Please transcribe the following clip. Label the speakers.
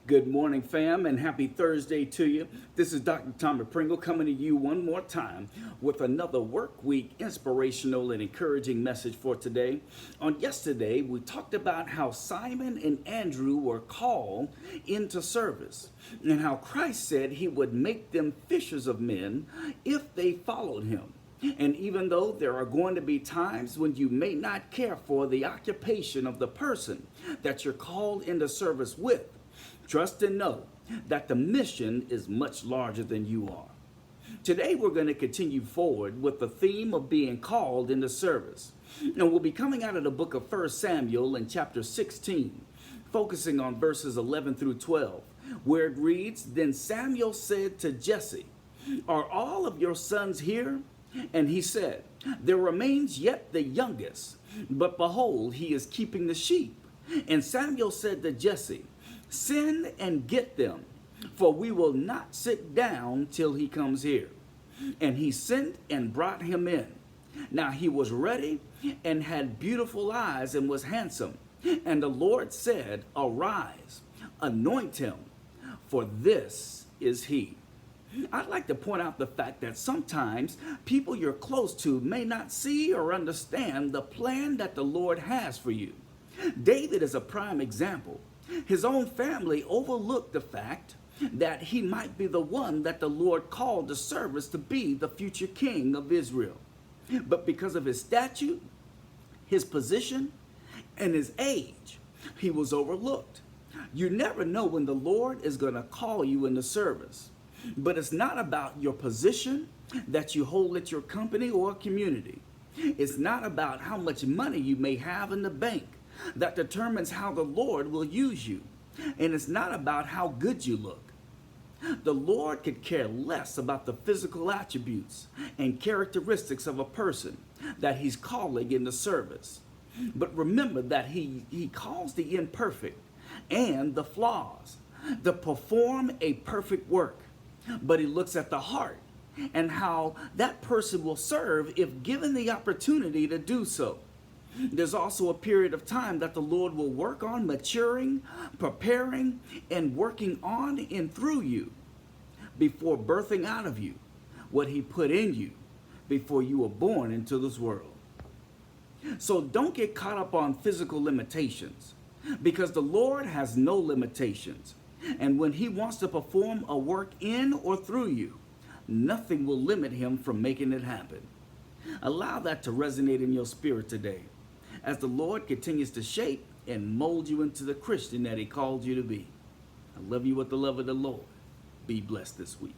Speaker 1: Good morning, fam, and happy Thursday to you. This is Dr. Tommy Pringle coming to you one more time with another work week inspirational and encouraging message for today. On yesterday, we talked about how Simon and Andrew were called into service and how Christ said he would make them fishers of men if they followed him. And even though there are going to be times when you may not care for the occupation of the person that you're called into service with, trust and know that the mission is much larger than you are. Today, we're going to continue forward with the theme of being called into service. And we'll be coming out of the book of 1 Samuel in chapter 16, focusing on verses 11 through 12, where it reads, "Then Samuel said to Jesse, 'Are all of your sons here?' And he said, 'There remains yet the youngest, but behold, he is keeping the sheep.' And Samuel said to Jesse, 'Send and get them, for we will not sit down till he comes here.' And he sent and brought him in. Now he was ready and had beautiful eyes and was handsome. And the Lord said, 'Arise, anoint him, for this is he.'" I'd like to point out the fact that sometimes people you're close to may not see or understand the plan that the Lord has for you. David is a prime example. His own family overlooked the fact that he might be the one that the Lord called to service to be the future king of Israel. But because of his stature, his position, and his age, he was overlooked. You never know when the Lord is going to call you into service. But it's not about your position that you hold at your company or community. It's not about how much money you may have in the bank that determines how the Lord will use you. And it's not about how good you look. The Lord could care less about the physical attributes and characteristics of a person that he's calling into service. But remember that he calls the imperfect and the flaws to perform a perfect work. But he looks at the heart and how that person will serve if given the opportunity to do so. There's also a period of time that the Lord will work on maturing, preparing, and working on and through you before birthing out of you what he put in you before you were born into this world. So don't get caught up on physical limitations, because the Lord has no limitations. And when he wants to perform a work in or through you, nothing will limit him from making it happen. Allow that to resonate in your spirit today as the Lord continues to shape and mold you into the Christian that he called you to be. I love you with the love of the Lord. Be blessed this week.